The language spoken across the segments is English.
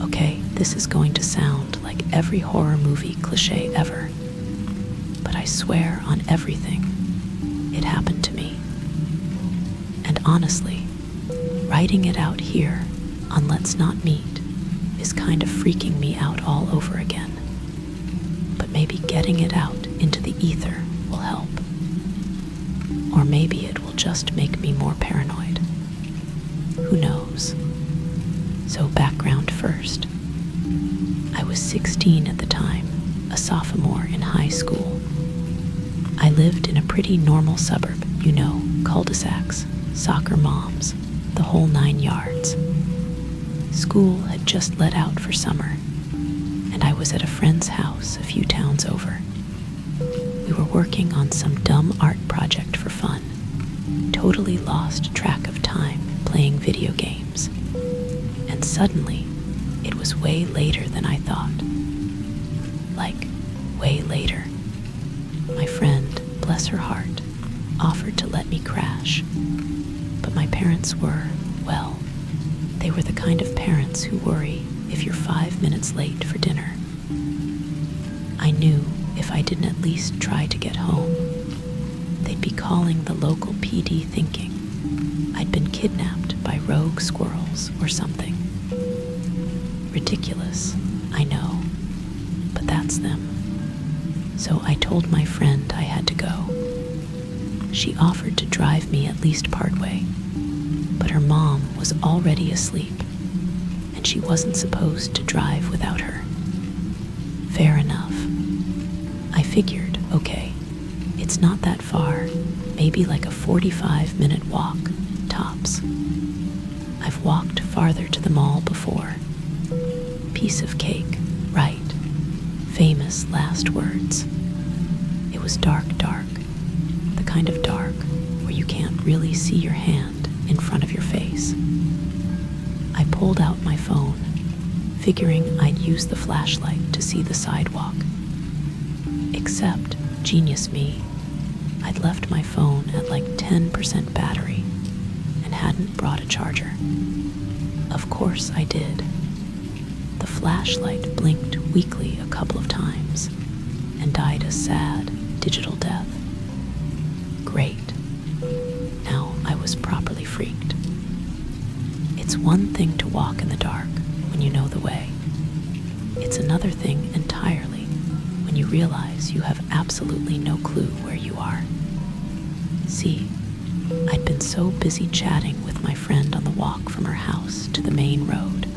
Okay, this is going to sound like every horror movie cliche ever, but I swear on everything, it happened to me. And honestly, writing it out here on Let's Not Meet is kind of freaking me out all over again. But maybe getting it out into the ether will help. Or maybe it will just make me more paranoid. Who knows? So background first. I was 16 at the time, a sophomore in high school. I lived in a pretty normal suburb, you know, cul-de-sacs, soccer moms, the whole 9 yards. School had just let out for summer, and I was at a friend's house a few towns over. We were working on some dumb art project for fun, totally lost track of time playing video games. And suddenly, it was way later than I thought. Like, way later. My friend, bless her heart, offered to let me crash. But my parents were, well, they were the kind of parents who worry if you're 5 minutes late for dinner. I knew if I didn't at least try to get home, they'd be calling the local PD thinking I'd been kidnapped by rogue squirrels or something. Ridiculous, I know, but that's them. So I told my friend I had to go. She offered to drive me at least partway, but her mom was already asleep, and she wasn't supposed to drive without her. Fair enough. I figured, okay, it's not that far, maybe like a 45-minute walk, tops. I've walked farther to the mall before. Piece of cake, right. Famous last words. It was dark, the kind of dark where you can't really see your hand in front of your face. I pulled out my phone, figuring I'd use the flashlight to see the sidewalk. Except, genius me, I'd left my phone at like 10% battery and hadn't brought a charger. Of course I did. The flashlight blinked weakly a couple of times and died a sad digital death. Great. Now I was properly freaked. It's one thing to walk in the dark when you know the way. It's another thing entirely when you realize you have absolutely no clue where you are. See, I'd been so busy chatting with my friend on the walk from her house to the main road,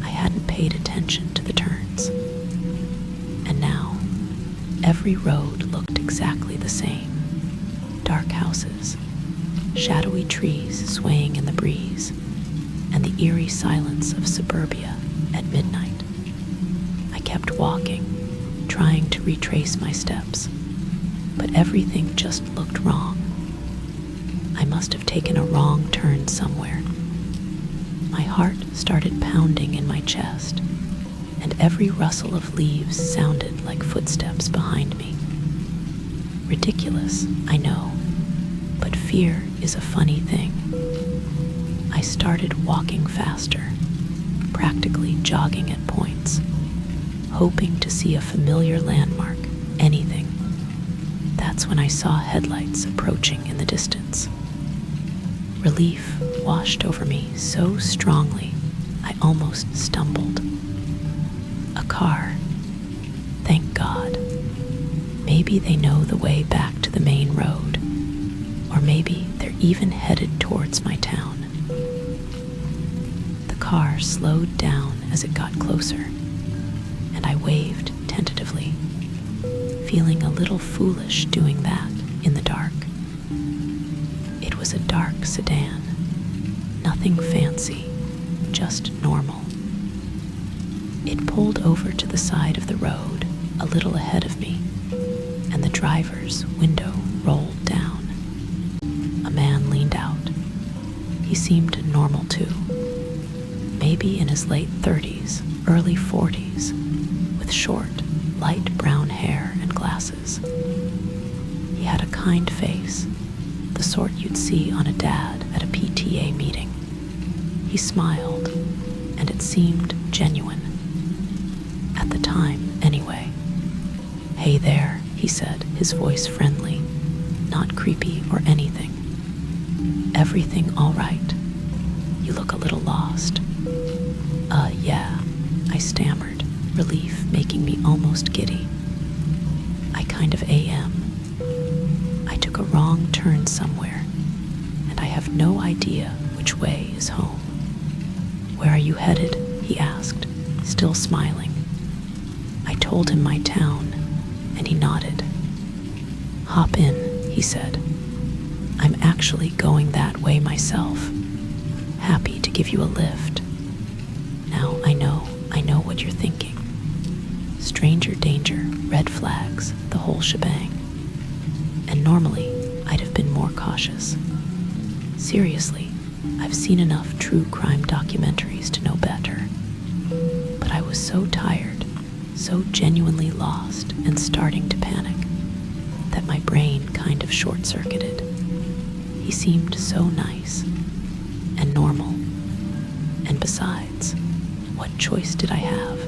I hadn't paid attention to the turns. And now, every road looked exactly the same. Dark houses, shadowy trees swaying in the breeze, and the eerie silence of suburbia at midnight. I kept walking, trying to retrace my steps, but everything just looked wrong. I must have taken a wrong turn somewhere. My heart started pounding in my chest, and every rustle of leaves sounded like footsteps behind me. Ridiculous, I know, but fear is a funny thing. I started walking faster, practically jogging at points, hoping to see a familiar landmark, anything. That's when I saw headlights approaching in the distance. Relief washed over me so strongly, I almost stumbled. A car. Thank God. Maybe they know the way back to the main road, or maybe they're even headed towards my town. The car slowed down as it got closer, and I waved tentatively, feeling a little foolish doing that in the dark. It was a dark sedan, nothing fancy, just normal. It pulled over to the side of the road a little ahead of me, and the driver's window rolled down. A man leaned out. He seemed normal too, maybe in his late 30s, early 40s, with short, light brown hair and glasses. He had a kind face, the sort you'd see on a dad at a PTA meeting. He smiled, and it seemed genuine. At the time, anyway. "Hey there," he said, his voice friendly, not creepy or anything. "Everything all right? You look a little lost." Yeah," I stammered, relief making me almost giddy. "I kind of am. I took a wrong turn somewhere, and I have no idea which way is home." "Where are you headed?" he asked, still smiling. I told him my town, and he nodded. "Hop in," he said. "I'm actually going that way myself. Happy to give you a lift." Now I know what you're thinking. Stranger danger, red flags, the whole shebang. And normally, I'd have been more cautious. Seriously, I've seen enough true crime documentaries to know better. But I was so tired, so genuinely lost and starting to panic, that my brain kind of short-circuited. He seemed so nice and normal. And besides, what choice did I have?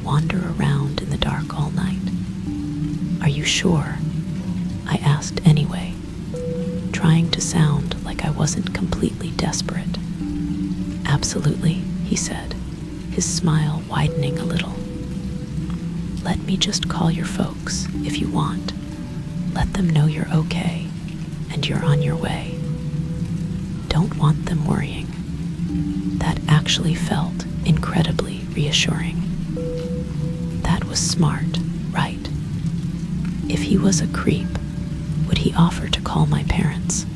Wander around in the dark all night? "Are you sure?" I asked anyway, trying to sound like I wasn't completely desperate. "Absolutely," he said, his smile widening a little. "Let me just call your folks if you want. Let them know you're okay and you're on your way. Don't want them worrying." That actually felt incredibly reassuring. That was smart, right? If he was a creep, would he offer to call my parents?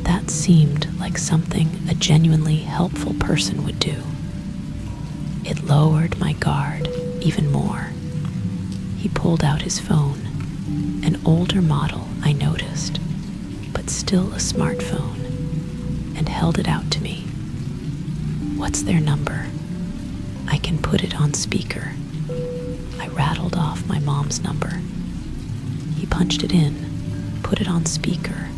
That seemed like something a genuinely helpful person would do. It lowered my guard even more. He pulled out his phone, an older model I noticed, but still a smartphone, and held it out to me. "What's their number? I can put it on speaker." I rattled off my mom's number. He punched it in, put it on speaker,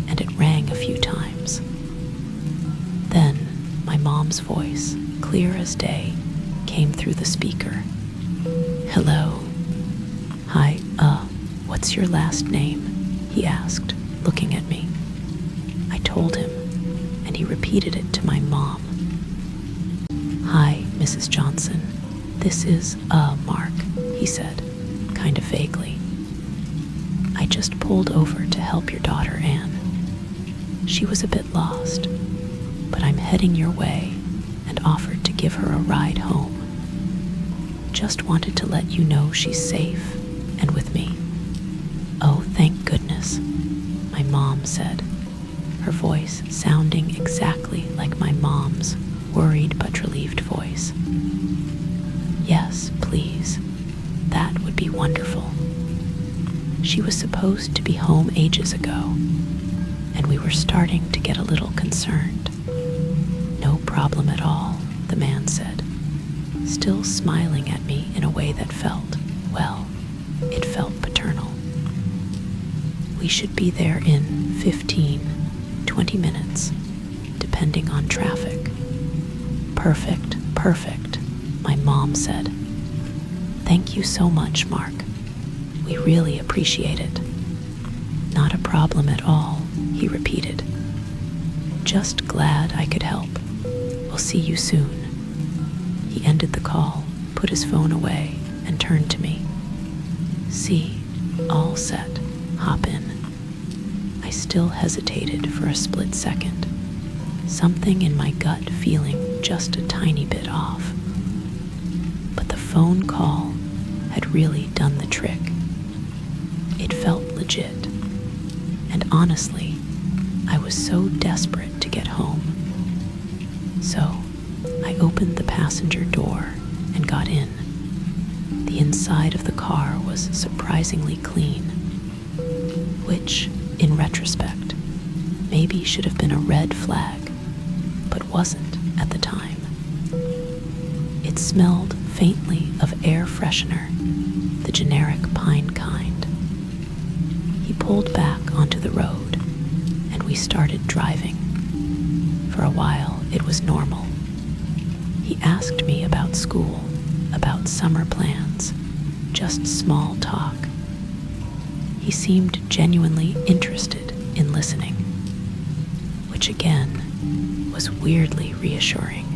and it rang a few times. Then my mom's voice, clear as day, came through the speaker. "Hello. Hi, what's your last name?" he asked, looking at me. I told him, and he repeated it to my mom. "Hi, Mrs. Johnson. This is, Mark," he said, kind of vaguely. "I just pulled over to help your daughter, Anne. She was a bit lost, but I'm heading your way and offered to give her a ride home. Just wanted to let you know she's safe and with me." "Oh, thank goodness," my mom said, her voice sounding exactly like my mom's worried but relieved voice. "Yes, please. That would be wonderful. She was supposed to be home ages ago, and we were starting to get a little concerned." "No problem at all," the man said, still smiling at me in a way that felt, well, it felt paternal. "We should be there in 15, 20 minutes, depending on traffic." Perfect, my mom said. "Thank you so much, Mark. We really appreciate it." "Not a problem at all," he repeated. "Just glad I could help. We'll see you soon." He ended the call, put his phone away, and turned to me. "See, all set. Hop in." I still hesitated for a split second, something in my gut feeling just a tiny bit off. But the phone call had really done the trick. It felt legit, and honestly, I was so desperate to get home. So, I opened the passenger door and got in. The inside of the car was surprisingly clean, which, in retrospect, maybe should have been a red flag, but wasn't at the time. It smelled faintly of air freshener, the generic pine kind. He pulled back onto the road, and we started driving. For a while, it was normal. He asked me about school, about summer plans, just small talk. He seemed genuinely interested in listening, which again was weirdly reassuring.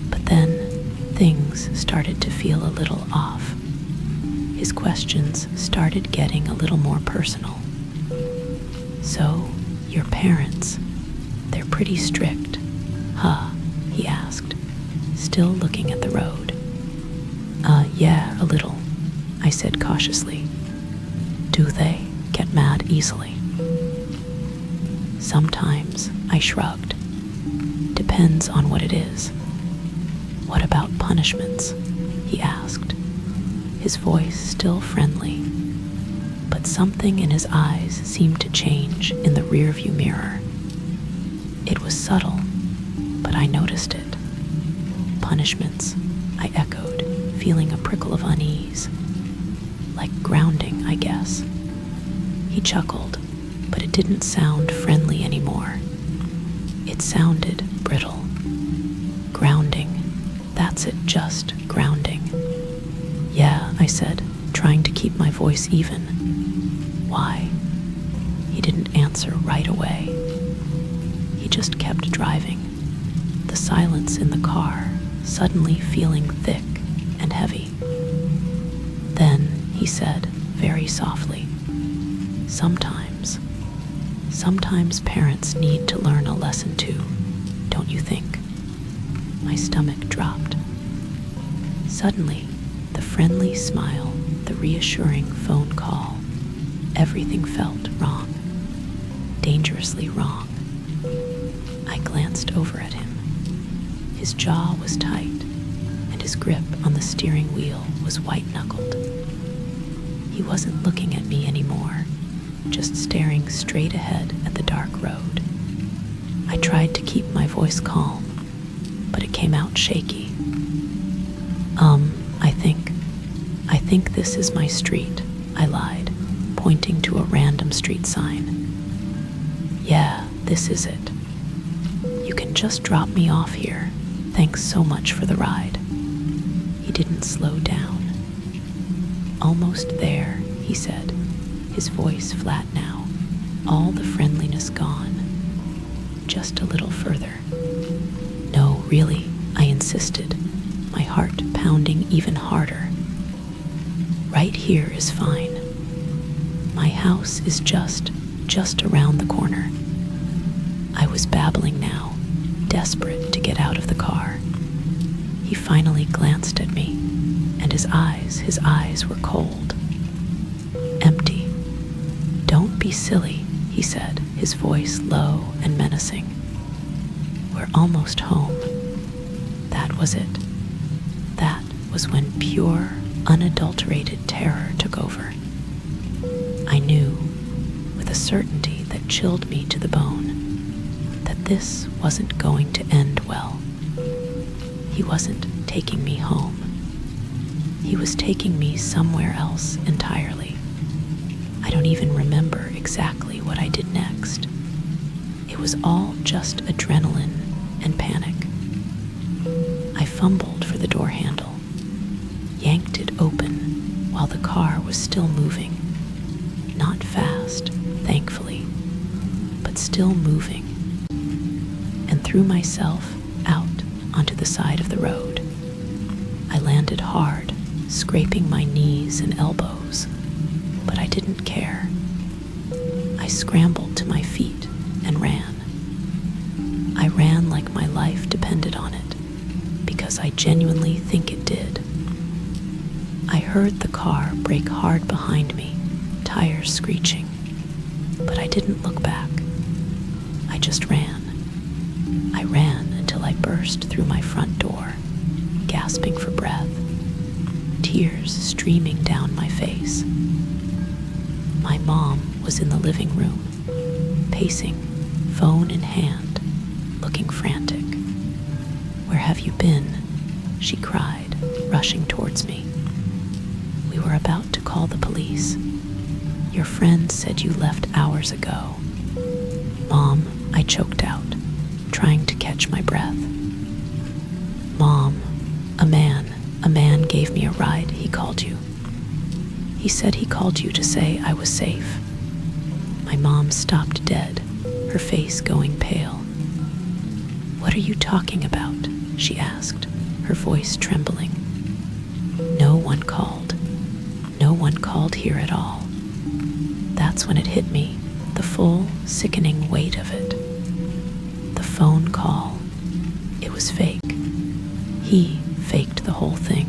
But then things started to feel a little off. His questions started getting a little more personal. "So, your parents, they're pretty strict, huh?" he asked, still looking at the road. Yeah, a little," I said cautiously. "Do they get mad easily?" "Sometimes," I shrugged. "Depends on what it is." "What about punishments?" he asked, his voice still friendly, but something in his eyes seemed to change in the rearview mirror. It was subtle, but I noticed it. "Punishments," I echoed, feeling a prickle of unease. "Like grounding, I guess." He chuckled, but it didn't sound friendly anymore. It sounded brittle. "Grounding, that's it, just grounding." "Yeah," I said, trying to keep my voice even. "Why?" He didn't answer right away. He just kept driving, the silence in the car suddenly feeling thick and heavy. Then he said, very softly, Sometimes parents need to learn a lesson too, don't you think?" My stomach dropped. Suddenly, the friendly smile, the reassuring phone call, everything felt wrong, dangerously wrong. I glanced over at him. His jaw was tight, and his grip on the steering wheel was white-knuckled. He wasn't looking at me anymore, just staring straight ahead at the dark road. I tried to keep my voice calm, but it came out shaky. I think this is my street," I lied, pointing to a random street sign. "Yeah, this is it. You can just drop me off here. Thanks so much for the ride." He didn't slow down. "Almost there," he said, his voice flat now, all the friendliness gone. "Just a little further." "No, really," I insisted, my heart pounding even harder. "Right here is fine. My house is just around the corner." I was babbling now, desperate to get out of the car. He finally glanced at me, and his eyes were cold. Empty. "Don't be silly," he said, his voice low and menacing. "We're almost home." That was it. That was when pure, unadulterated terror took over. I knew, with a certainty that chilled me to the bone, that this wasn't going to end well. He wasn't taking me home. He was taking me somewhere else entirely. I don't even remember exactly what I did next. It was all just adrenaline and panic. I fumbled for the door handle, yanked it open while the car was still moving. Not fast, thankfully, but still moving, and threw myself out onto the side of the road. I landed hard, scraping my knees and elbows, but I didn't care. I scrambled to my feet and ran. I ran like my life depended on it, because I genuinely think it did. I heard the car brake hard behind me, tires screeching, but I didn't look back. I just ran. I ran until I burst through my front door, gasping for breath, tears streaming down my face. My mom was in the living room, pacing, phone in hand, looking frantic. "Where have you been?" she cried, rushing towards me. "We were about to call the police. Your friend said you left hours ago." "Mom," I choked out, trying to catch my breath. called you. He said he called you to say I was safe." My mom stopped dead, her face going pale. "What are you talking about?" she asked, her voice trembling. "No one called. No one called here at all." That's when it hit me, the full, sickening weight of it. The phone call. It was fake. He faked the whole thing.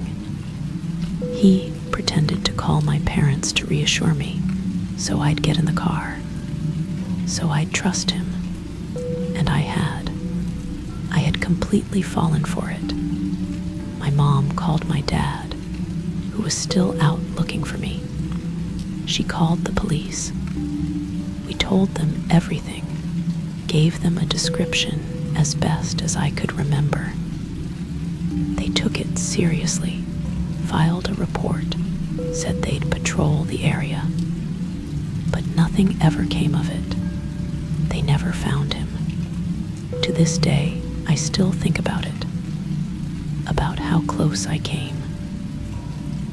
He pretended to call my parents to reassure me, so I'd get in the car, so I'd trust him. And I had. I had completely fallen for it. My mom called my dad, who was still out looking for me. She called the police. We told them everything, gave them a description as best as I could remember. They took it seriously, filed a report, said they'd patrol the area. But nothing ever came of it. They never found him. To this day, I still think about it. About how close I came.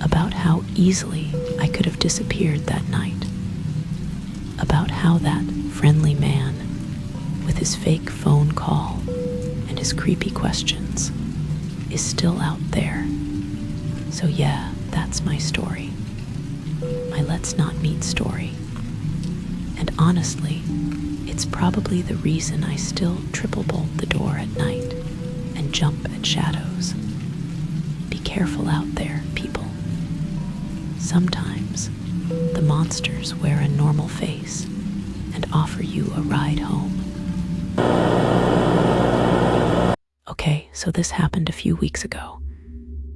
About how easily I could have disappeared that night. About how that friendly man, with his fake phone call and his creepy questions, is still out there. So yeah, that's my story. My Let's Not Meet story. And honestly, it's probably the reason I still triple bolt the door at night and jump at shadows. Be careful out there, people. Sometimes the monsters wear a normal face and offer you a ride home. Okay, so this happened a few weeks ago,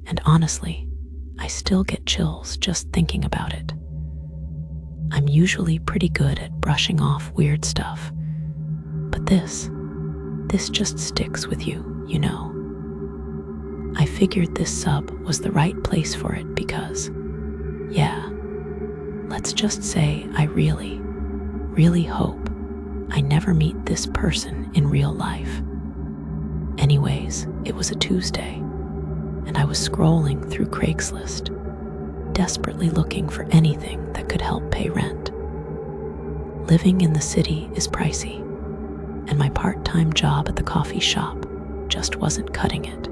and honestly, I still get chills just thinking about it. I'm usually pretty good at brushing off weird stuff, but this just sticks with you, you know. I figured this sub was the right place for it because, yeah, let's just say I really, really hope I never meet this person in real life. Anyways, it was a Tuesday, and I was scrolling through Craigslist, desperately looking for anything that could help pay rent. Living in the city is pricey, and my part-time job at the coffee shop just wasn't cutting it.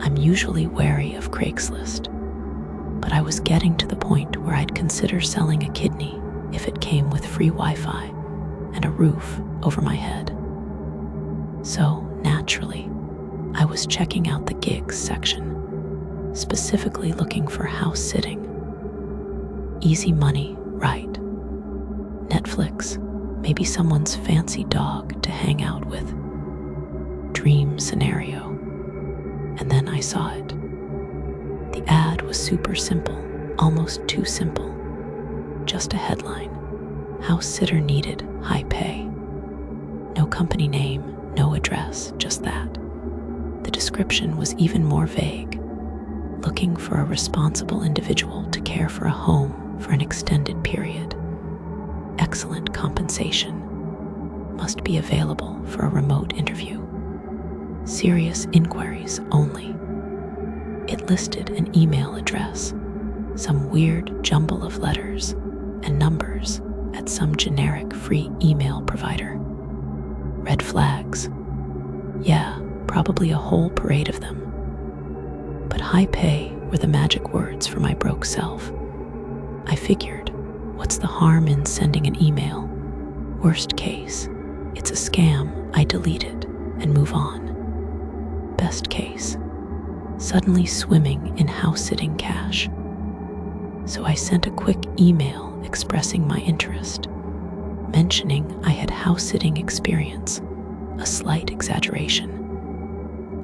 I'm usually wary of Craigslist, but I was getting to the point where I'd consider selling a kidney if it came with free Wi-Fi and a roof over my head. So, naturally, I was checking out the gigs section, specifically looking for house sitting. Easy money, right? Netflix, maybe someone's fancy dog to hang out with. Dream scenario. And then I saw it. The ad was super simple, almost too simple. Just a headline. House sitter needed, high pay. No company name, no address, just that. The description was even more vague. Looking for a responsible individual to care for a home for an extended period. Excellent compensation. Must be available for a remote interview. Serious inquiries only. It listed an email address, some weird jumble of letters and numbers at some generic free email provider. Red flags. Yeah, probably a whole parade of them. But high pay were the magic words for my broke self. I figured, what's the harm in sending an email? Worst case, it's a scam, I delete it and move on. Best case, suddenly swimming in house-sitting cash. So I sent a quick email expressing my interest, mentioning I had house-sitting experience, a slight exaggeration.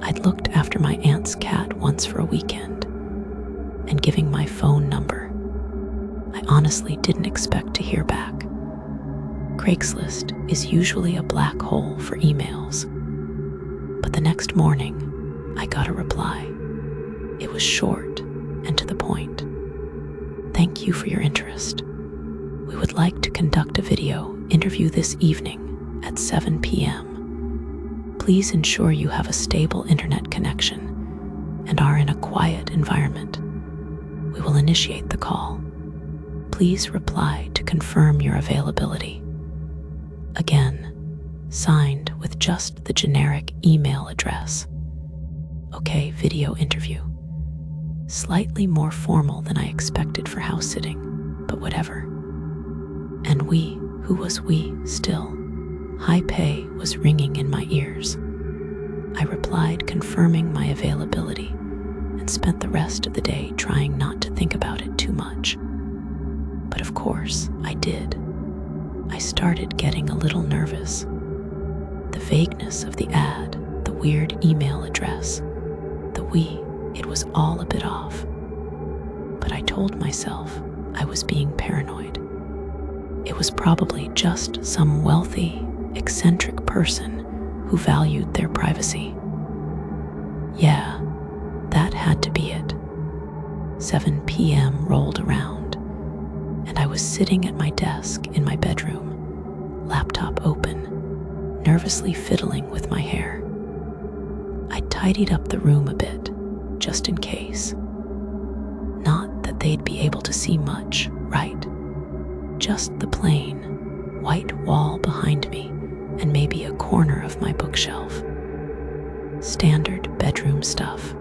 I'd looked after my aunt's cat once for a weekend, and giving my phone number. I honestly didn't expect to hear back. Craigslist is usually a black hole for emails, but the next morning, I got a reply. It was short and to the point. Thank you for your interest. We would like to conduct a video interview this evening at 7 p.m. Please ensure you have a stable internet connection and are in a quiet environment. We will initiate the call. Please reply to confirm your availability. Again, signed with just the generic email address. Okay, video interview. Slightly more formal than I expected for house sitting, but whatever. And who was we still? High pay was ringing in my ears. I replied confirming my availability and spent the rest of the day trying not to think about it too much. But of course, I did. I started getting a little nervous. The vagueness of the ad, the weird email address, it was all a bit off. But I told myself I was being paranoid. It was probably just some wealthy, eccentric person who valued their privacy. Yeah, that had to be it. 7 p.m. rolled around, and I was sitting at my desk in my bedroom, laptop open, nervously fiddling with my hair. I tidied up the room a bit, just in case. Not that they'd be able to see much, right? Just the plain, white wall behind me and maybe a corner of my bookshelf. Standard bedroom stuff.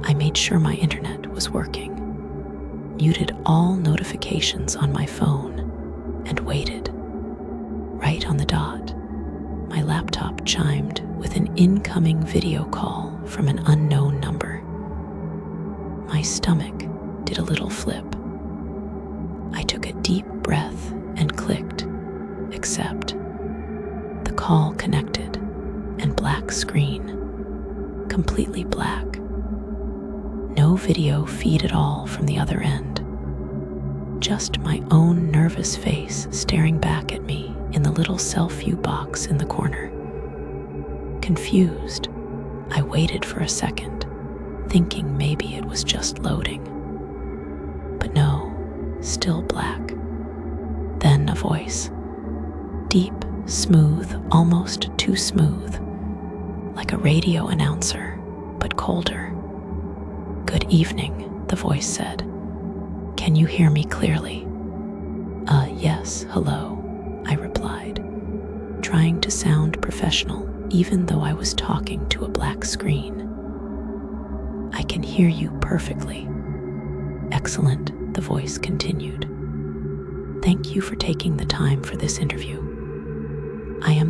I made sure my internet was working, muted all notifications on my phone, and waited. Right on the dot, my laptop chimed with an incoming video call from an unknown number. My stomach did a little flip. I took a deep breath and clicked accept. The call connected, and black screen, completely black. No video feed at all from the other end. Just my own nervous face staring back at me in the little self-view box in the corner. Confused, I waited for a second, thinking maybe it was just loading. But no, still black. Then a voice. Deep, smooth, almost too smooth. Like a radio announcer, but colder. "Good evening," the voice said. "Can you hear me clearly?" Yes, hello," I replied, trying to sound professional even though I was talking to a black screen. "I can hear you perfectly." "Excellent," the voice continued. "Thank you for taking the time for this interview."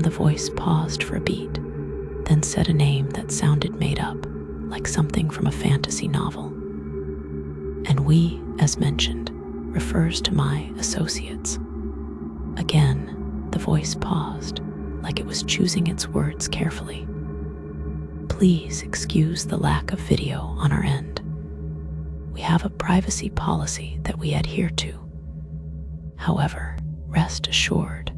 The voice paused for a beat, then said a name that sounded made up, like something from a fantasy novel. "And we, as mentioned, refers to my associates." Again, the voice paused, like it was choosing its words carefully. "Please excuse the lack of video on our end. We have a privacy policy that we adhere to. However, rest assured,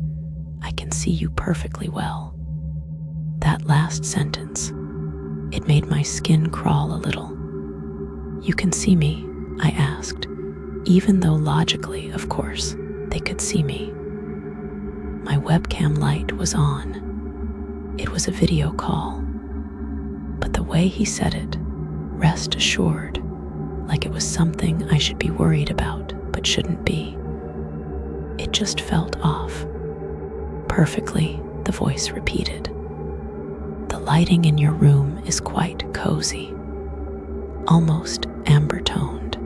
I can see you perfectly well." That last sentence, it made my skin crawl a little. "You can see me?" I asked, even though logically, of course, they could see me. My webcam light was on. It was a video call. But the way he said it, rest assured, like it was something I should be worried about but shouldn't be. It just felt off. "Perfectly," the voice repeated. "The lighting in your room is quite cozy, almost amber-toned.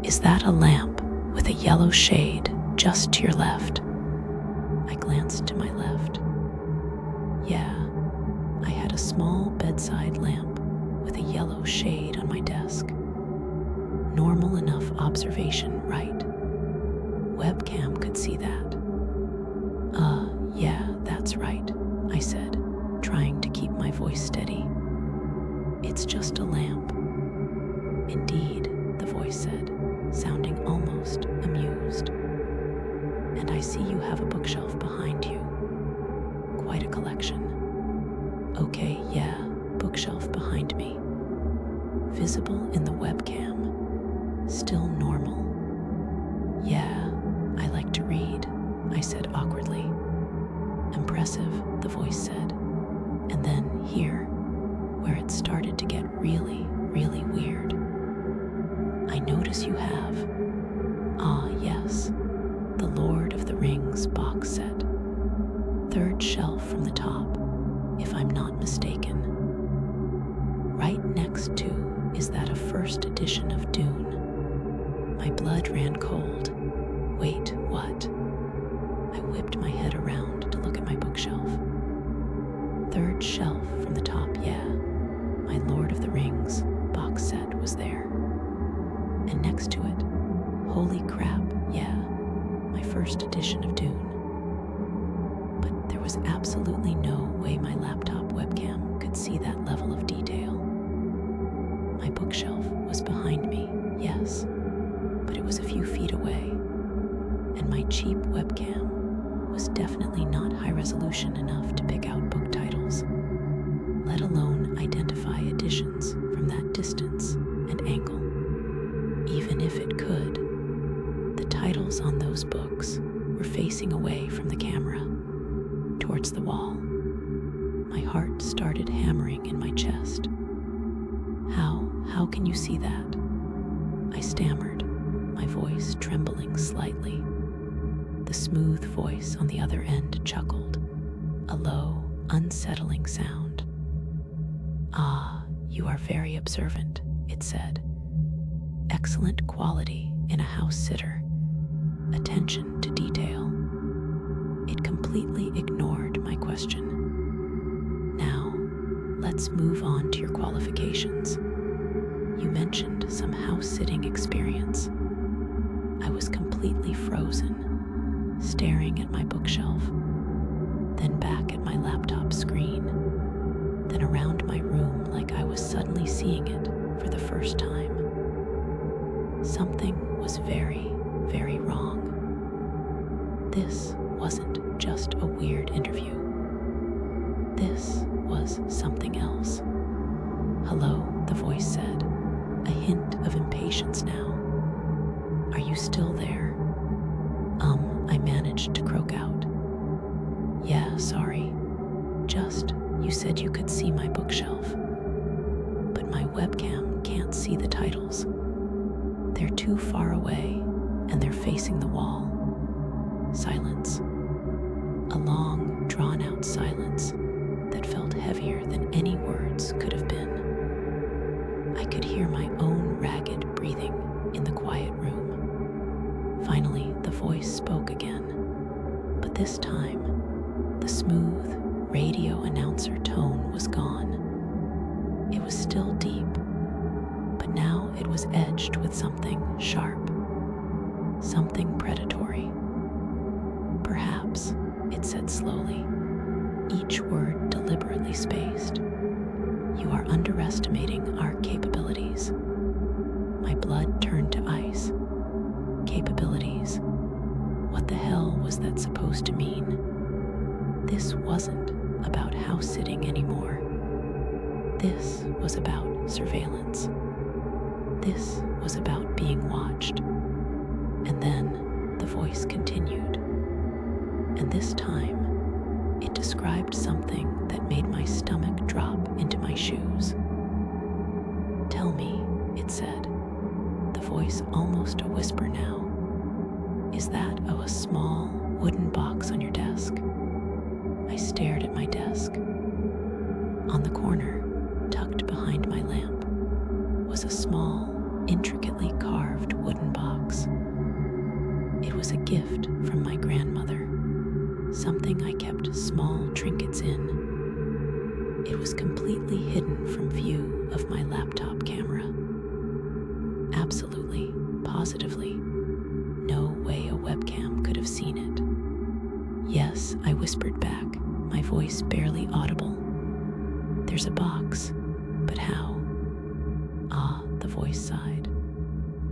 Is that a lamp with a yellow shade just to your left?" I glanced to my left. Yeah, I had a small bedside lamp with a yellow shade on my desk. Normal enough observation, right? Webcam could see that. Yeah, that's right," I said, trying to keep my voice steady. "It's just a lamp." "Indeed," the voice said, sounding almost amused. "And I see you have a bookshelf behind you. Quite a collection." "Okay, yeah, bookshelf behind me. Visible in the webcam. Still normal." "Yeah, I like to read," I said awkwardly. "Impressive," the voice said. And then here, where it started to get really, really weird, I noticed first edition of Dune. My blood ran cold. Wait, what? I whipped my head around to look at my bookshelf. Third shelf from the top, yeah. My Lord of the Rings box set was there. And next to it, holy crap, yeah, my first edition of Dune. But there was absolutely no way my laptop webcam could see that level of detail. My bookshelf was behind me, yes, but it was a few feet away, and my cheap webcam was definitely not high resolution enough to pick out book titles, let alone identify editions from that distance and angle. Even if it could, the titles on those books were facing away from the camera, towards the wall. My heart started hammering in my chest. How can you see that? I stammered, my voice trembling slightly. The smooth voice on the other end chuckled, a low, unsettling sound. Ah, you are very observant, it said. Excellent quality in a house sitter. Attention to detail. It completely ignored my question. Now, let's move on to your qualifications. You mentioned some house-sitting experience. I was completely frozen, staring at my bookshelf, then back at my laptop screen, then around my room like I was suddenly seeing it for the first time. Something was very, very wrong. This wasn't just a weird interview. This was something else. Hello, the voice said, a hint of impatience now. Are you still there? I managed to croak out. Yeah, sorry. You said you could see my bookshelf. But my webcam can't see the titles. They're too far away, and they're facing the wall. Silence. A long, drawn-out silence that felt heavier than any words could have been. I could hear my own ragged breathing in the quiet room. Finally, the voice spoke again, but this time, the smooth, radio announcer tone was gone. It was still deep, but now it was edged with something sharp, something predatory. Perhaps, it said slowly, each word deliberately spaced. You are underestimating our capabilities. My blood turned to ice. Capabilities. What the hell was that supposed to mean? This wasn't about house sitting anymore. This was about surveillance. This was about being watched. And then the voice continued. And this time, it described something that made my stomach drop into my shoes. Tell me, it said, the voice almost a whisper now. Is that of a small wooden box on your desk? I stared at my desk. On the corner, tucked behind my lamp, was a small, intricately carved wooden box. It was a gift from my grandmother, something I kept small trinkets in. It was completely hidden from view of my laptop camera. Absolutely, positively, no way a webcam could have seen it. Yes, I whispered back, my voice barely audible. There's a box, but how? Ah, the voice sighed,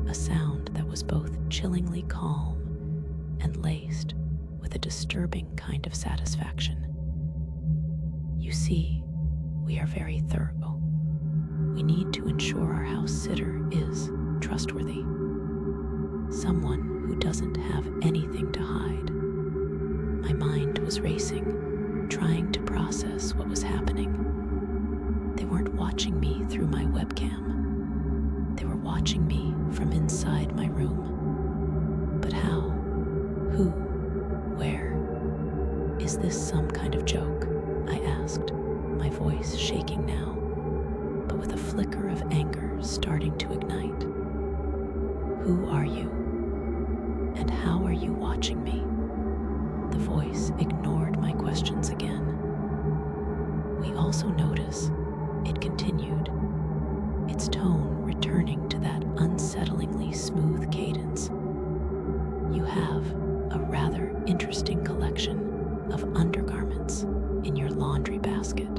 a sound that was both chillingly calm and laced with a disturbing kind of satisfaction. You see, we are very thorough. We need to ensure our house sitter is trustworthy. Someone who doesn't have anything to hide. My mind was racing, trying to process what was happening. They weren't watching me through my webcam. They were watching me from inside my room. But how? Who? Where? Is this some kind of joke? I asked, my voice shaking now, but with a flicker of anger starting to ignite. Who are you? And how are you watching me? The voice ignored my questions again. We also notice it continued, its tone returning to that unsettlingly smooth cadence. You have a rather interesting collection of undergarments in your laundry basket.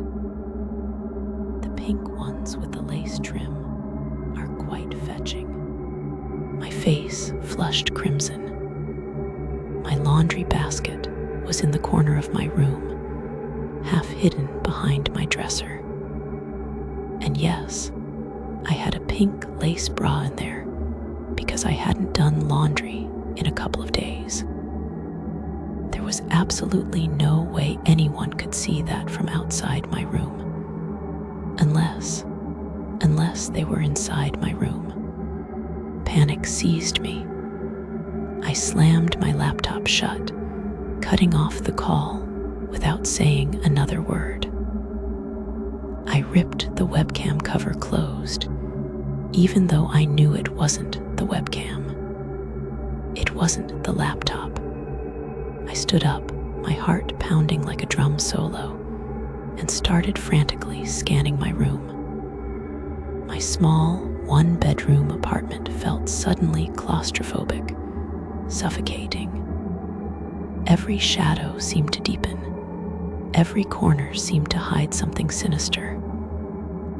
The pink ones with the lace trim are quite fetching. My face flushed crimson. My laundry basket was in the corner of my room, half hidden behind my dresser. And yes, I had a pink lace bra in there because I hadn't done laundry in a couple of days. There was absolutely no way anyone could see that from outside my room. Unless they were inside my room. Panic seized me. I slammed my laptop shut, cutting off the call without saying another word. I ripped the webcam cover closed, even though I knew it wasn't the webcam. It wasn't the laptop. I stood up, my heart pounding like a drum solo, and started frantically scanning my room. My small, one-bedroom apartment felt suddenly claustrophobic, suffocating. Every shadow seemed to deepen. Every corner seemed to hide something sinister.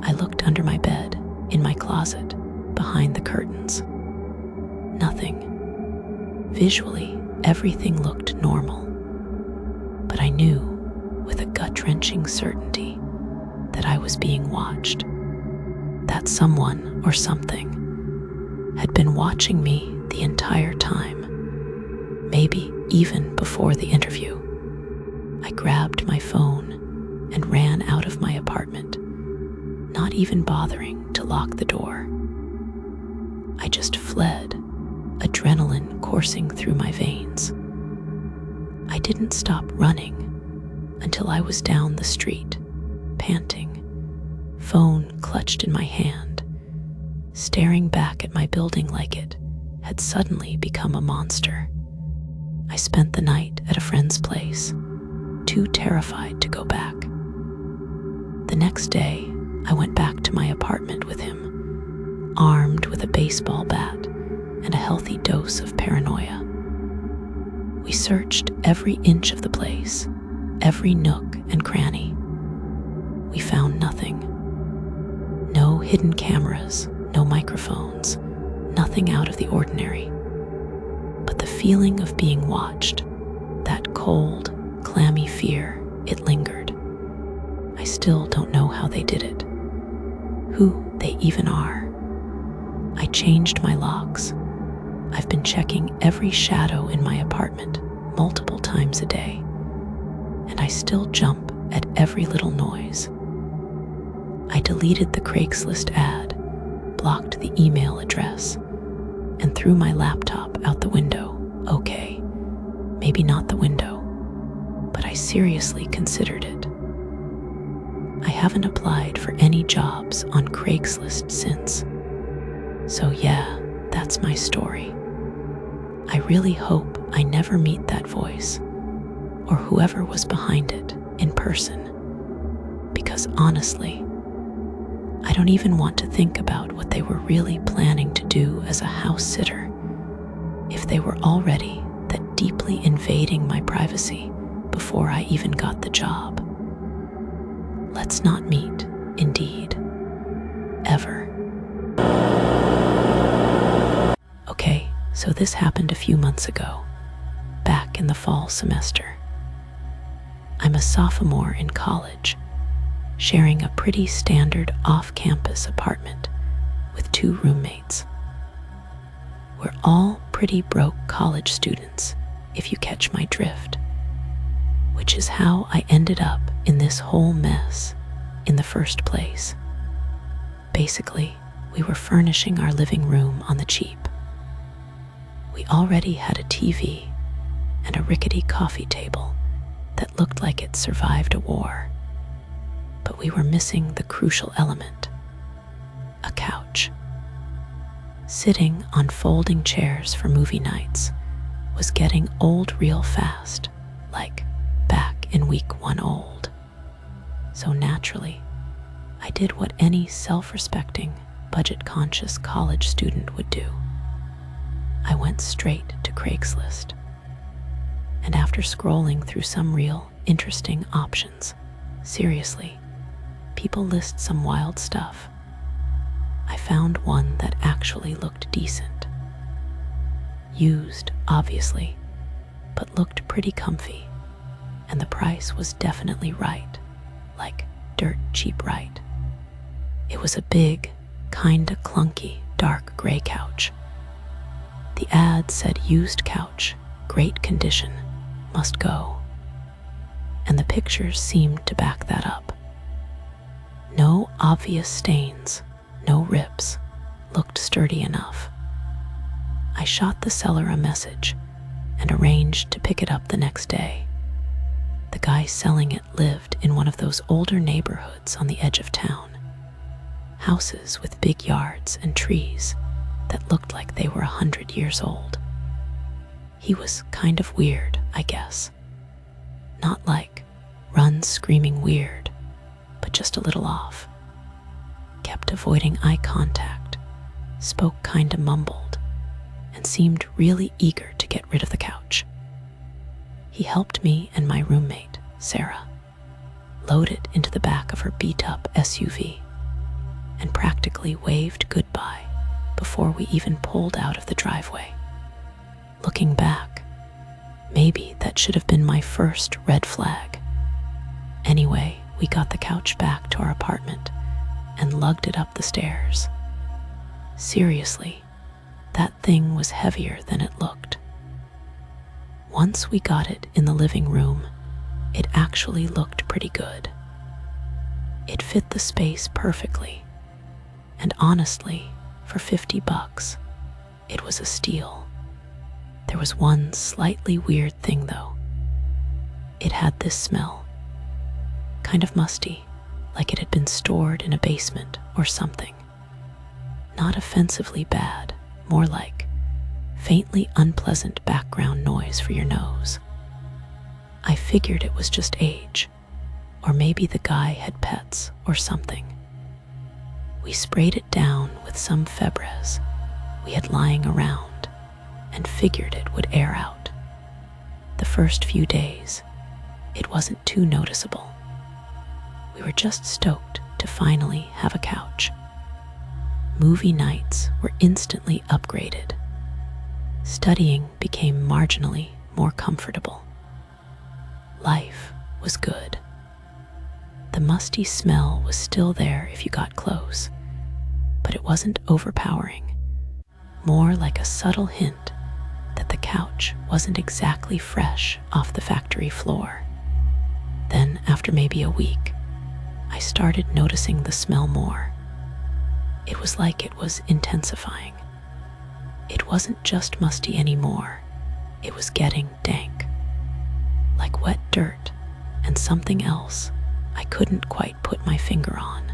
I looked under my bed, in my closet, behind the curtains. Nothing. Visually, everything looked normal. But I knew, with a gut-wrenching certainty, that I was being watched. That someone or something had been watching me the entire time, maybe even before the interview. I grabbed my phone and ran out of my apartment, not even bothering to lock the door. I just fled, adrenaline coursing through my veins. I didn't stop running until I was down the street, panting, phone clutched in my hand, staring back at my building like it had suddenly become a monster. I spent the night at a friend's place, too terrified to go back. The next day, I went back to my apartment with him, armed with a baseball bat and a healthy dose of paranoia. We searched every inch of the place, every nook and cranny. We found nothing. No hidden cameras, no microphones, nothing out of the ordinary. But the feeling of being watched, that cold, clammy fear, it lingered. I still don't know how they did it, who they even are. I changed my locks. I've been checking every shadow in my apartment multiple times a day, and I still jump at every little noise. I deleted the Craigslist ad, blocked the email address, and threw my laptop out the window. Okay, maybe not the window, but I seriously considered it. I haven't applied for any jobs on Craigslist since. So yeah, that's my story. I really hope I never meet that voice, or whoever was behind it, in person. Because honestly, I don't even want to think about what they were really planning to do as a house sitter, if they were already that deeply invading my privacy before I even got the job. Let's not meet, indeed. Ever. Okay, so this happened a few months ago, back in the fall semester. I'm a sophomore in college, sharing a pretty standard off-campus apartment with 2 roommates. We're all pretty broke college students, if you catch my drift, which is how I ended up in this whole mess in the first place. Basically, we were furnishing our living room on the cheap. We already had a TV and a rickety coffee table that looked like it survived a war. But we were missing the crucial element, a couch. Sitting on folding chairs for movie nights was getting old real fast, like back in week 1 old. So naturally, I did what any self-respecting, budget-conscious college student would do. I went straight to Craigslist. And after scrolling through some real, interesting options, seriously, people list some wild stuff. I found one that actually looked decent. Used, obviously, but looked pretty comfy, and the price was definitely right, like dirt cheap right. It was a big, kinda clunky, dark gray couch. The ad said used couch, great condition, must go. And the pictures seemed to back that up. No obvious stains, no rips, looked sturdy enough. I shot the seller a message and arranged to pick it up the next day. The guy selling it lived in one of those older neighborhoods on the edge of town. Houses with big yards and trees that looked like they were 100 years old. He was kind of weird, I guess. Not like run screaming weird, but just a little off. Kept avoiding eye contact, spoke kinda mumbled, and seemed really eager to get rid of the couch. He helped me and my roommate, Sarah, load it into the back of her beat-up SUV and practically waved goodbye before we even pulled out of the driveway. Looking back, maybe that should have been my first red flag. Anyway, we got the couch back to our apartment and lugged it up the stairs. Seriously, that thing was heavier than it looked. Once we got it in the living room, it actually looked pretty good. It fit the space perfectly, and honestly, for $50, it was a steal. There was one slightly weird thing though. It had this smell, kind of musty, like it had been stored in a basement or something. Not offensively bad, more like faintly unpleasant background noise for your nose. I figured it was just age, or maybe the guy had pets or something. We sprayed it down with some Febreze we had lying around and figured it would air out. The first few days, it wasn't too noticeable. We were just stoked to finally have a couch. Movie nights were instantly upgraded. Studying became marginally more comfortable. Life was good. The musty smell was still there if you got close, but it wasn't overpowering, more like a subtle hint that the couch wasn't exactly fresh off the factory floor. Then, after maybe a week, I started noticing the smell more. It was like it was intensifying. It wasn't just musty anymore. It was getting dank, like wet dirt and something else I couldn't quite put my finger on.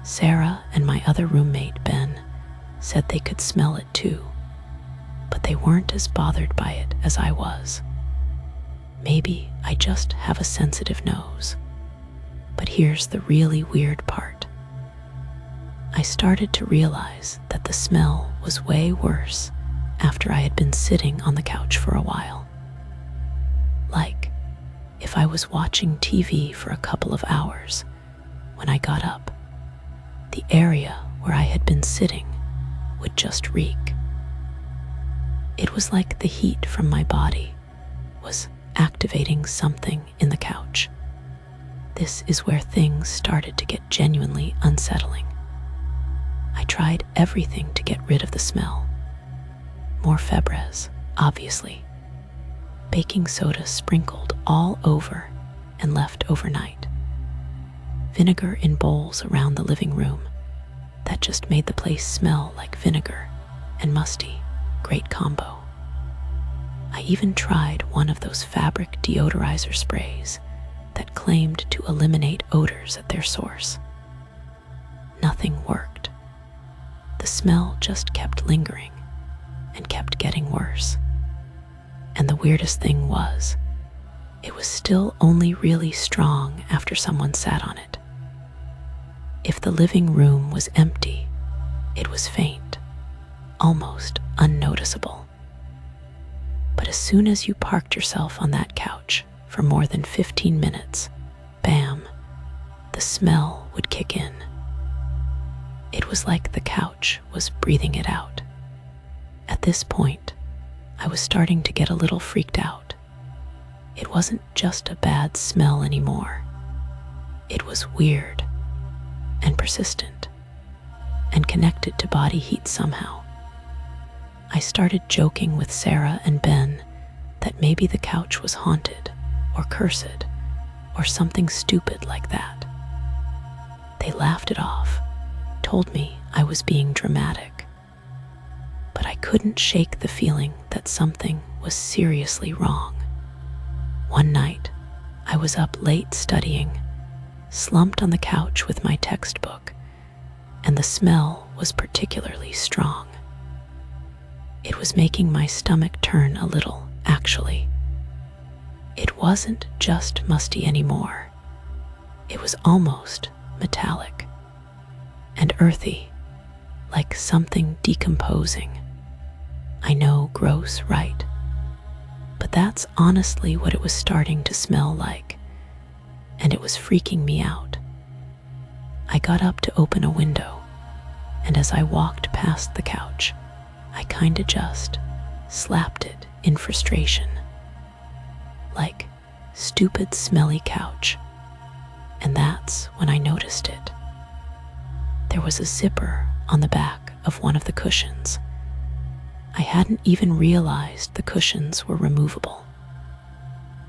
Sarah and my other roommate, Ben, said they could smell it too, but they weren't as bothered by it as I was. Maybe I just have a sensitive nose. But here's the really weird part. I started to realize that the smell was way worse after I had been sitting on the couch for a while. Like, if I was watching TV for a couple of hours, when I got up, the area where I had been sitting would just reek. It was like the heat from my body was activating something in the couch. This is where things started to get genuinely unsettling. I tried everything to get rid of the smell. More Febreze, obviously. Baking soda sprinkled all over and left overnight. Vinegar in bowls around the living room that just made the place smell like vinegar and musty. Great combo. I even tried one of those fabric deodorizer sprays that claimed to eliminate odors at their source. Nothing worked. the smell just kept lingering and kept getting worse. And the weirdest thing was, it was still only really strong after someone sat on it. If the living room was empty, it was faint, almost unnoticeable. But as soon as you parked yourself on that couch for more than 15 minutes, bam, the smell would kick in. It was like the couch was breathing it out. At this point, I was starting to get a little freaked out. It wasn't just a bad smell anymore. It was weird and persistent and connected to body heat somehow. I started joking with Sarah and Ben that maybe the couch was haunted or cursed or something stupid like that. They laughed it off, told me I was being dramatic. But I couldn't shake the feeling that something was seriously wrong. One night, I was up late studying, slumped on the couch with my textbook, and the smell was particularly strong. It was making my stomach turn a little, actually. It wasn't just musty anymore. It was almost metallic and earthy, like something decomposing. I know, gross, right? But that's honestly what it was starting to smell like, and it was freaking me out. I got up to open a window, and as I walked past the couch, I kinda just slapped it in frustration. Like, stupid smelly couch. And that's when I noticed it. There was a zipper on the back of one of the cushions. I hadn't even realized the cushions were removable.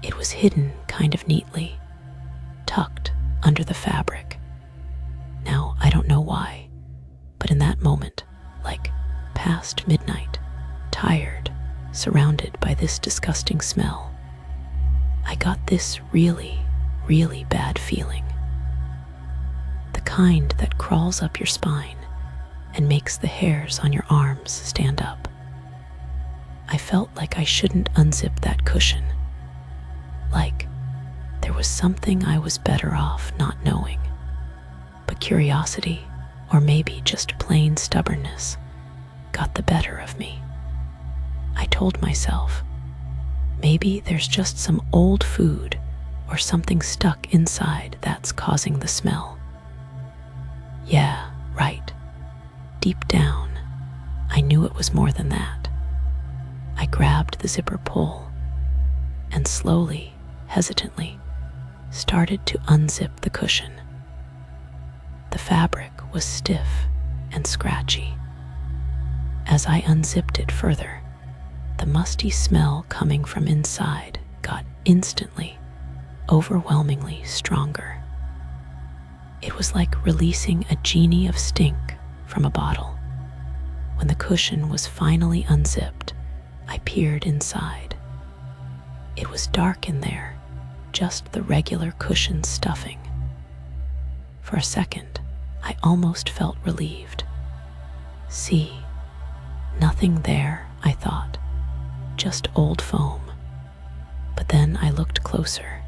It was hidden kind of neatly, tucked under the fabric. Now, I don't know why, but in that moment, like past midnight, tired, surrounded by this disgusting smell, I got this really, really bad feeling. The kind that crawls up your spine and makes the hairs on your arms stand up. I felt like I shouldn't unzip that cushion. Like there was something I was better off not knowing. But curiosity, or maybe just plain stubbornness, got the better of me. I told myself, maybe there's just some old food or something stuck inside that's causing the smell. Yeah, right. Deep down, I knew it was more than that. I grabbed the zipper pull and slowly, hesitantly, started to unzip the cushion. The fabric was stiff and scratchy. As I unzipped it further, the musty smell coming from inside got instantly, overwhelmingly stronger. It was like releasing a genie of stink from a bottle. When the cushion was finally unzipped, I peered inside. It was dark in there, just the regular cushion stuffing. For a second, I almost felt relieved. See, nothing there, I thought, just old foam. But then I looked closer.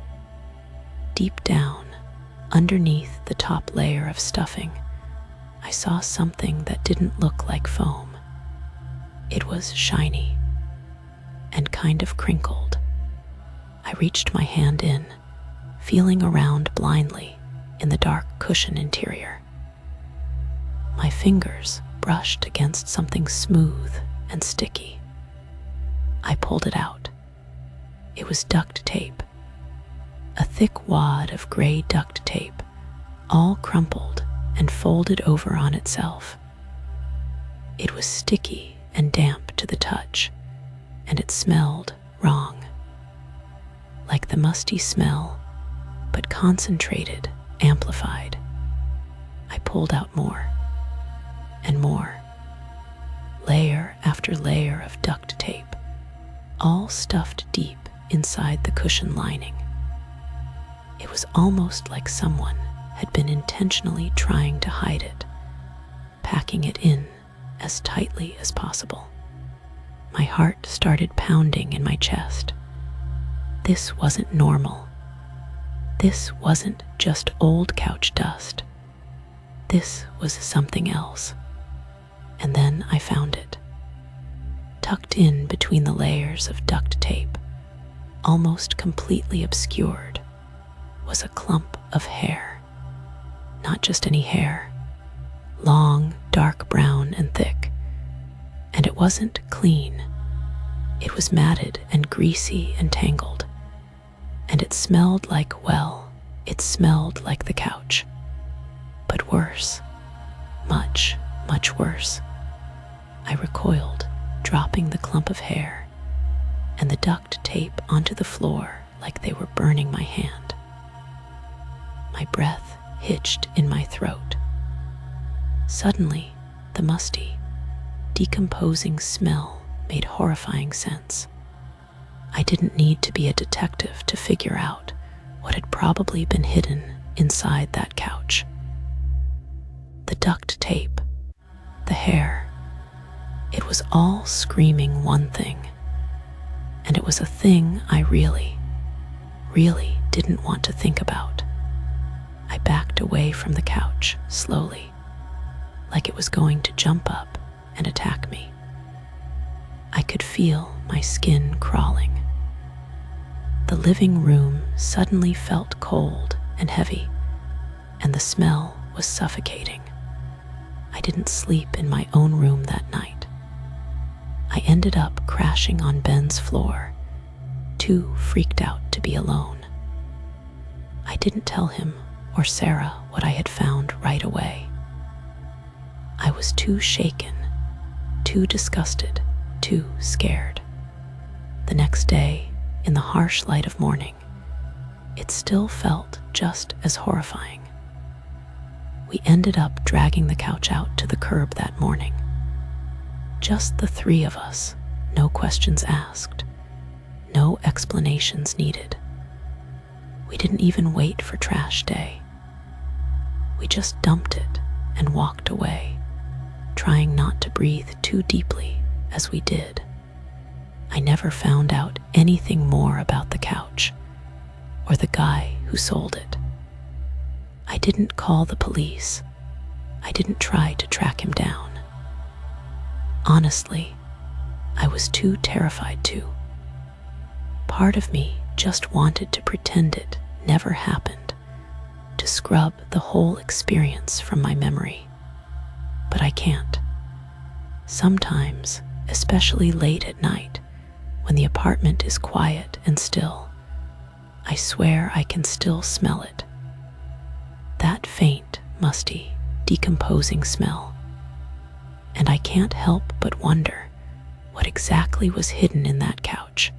Deep down, underneath the top layer of stuffing, I saw something that didn't look like foam. It was shiny and kind of crinkled. I reached my hand in, feeling around blindly in the dark cushion interior. My fingers brushed against something smooth and sticky. I pulled it out. It was duct tape. A thick wad of gray duct tape, all crumpled and folded over on itself. It was sticky and damp to the touch, and it smelled wrong. Like the musty smell, but concentrated, amplified. I pulled out more and more, layer after layer of duct tape, all stuffed deep inside the cushion lining. It was almost like someone had been intentionally trying to hide it, packing it in as tightly as possible. My heart started pounding in my chest. This wasn't normal. This wasn't just old couch dust. This was something else. And then I found it. Tucked in between the layers of duct tape, almost completely obscured, was a clump of hair. Not just any hair. Long, dark brown and thick. And it wasn't clean. It was matted and greasy and tangled. And it smelled like, well, it smelled like the couch. But worse. Much, much worse. I recoiled, dropping the clump of hair and the duct tape onto the floor like they were burning my hand. My breath hitched in my throat. Suddenly, the musty, decomposing smell made horrifying sense. I didn't need to be a detective to figure out what had probably been hidden inside that couch. The duct tape, the hair, it was all screaming one thing. And it was a thing I really didn't want to think about. I backed away from the couch slowly, like it was going to jump up and attack me. I could feel my skin crawling. The living room suddenly felt cold and heavy, and the smell was suffocating. I didn't sleep in my own room that night. I ended up crashing on Ben's floor, too freaked out to be alone. I didn't tell him or Sarah what I had found right away. I was too shaken, too disgusted, too scared. The next day, in the harsh light of morning, it still felt just as horrifying. We ended up dragging the couch out to the curb that morning. Just the three of us, no questions asked, no explanations needed. We didn't even wait for trash day. We just dumped it and walked away, trying not to breathe too deeply as we did. I never found out anything more about the couch or the guy who sold it. I didn't call the police. I didn't try to track him down. Honestly, I was too terrified to. Part of me just wanted to pretend it never happened, to scrub the whole experience from my memory. But I can't. Sometimes, especially late at night, when the apartment is quiet and still, I swear I can still smell it. That faint, musty, decomposing smell. And I can't help but wonder what exactly was hidden in that couch.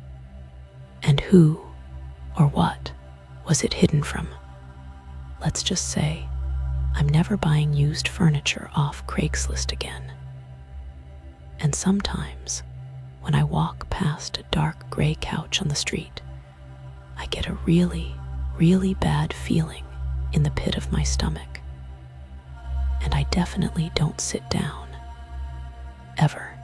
And who or what was it hidden from? Let's just say I'm never buying used furniture off Craigslist again. And sometimes, when I walk past a dark gray couch on the street, I get a really bad feeling in the pit of my stomach. And I definitely don't sit down. Ever.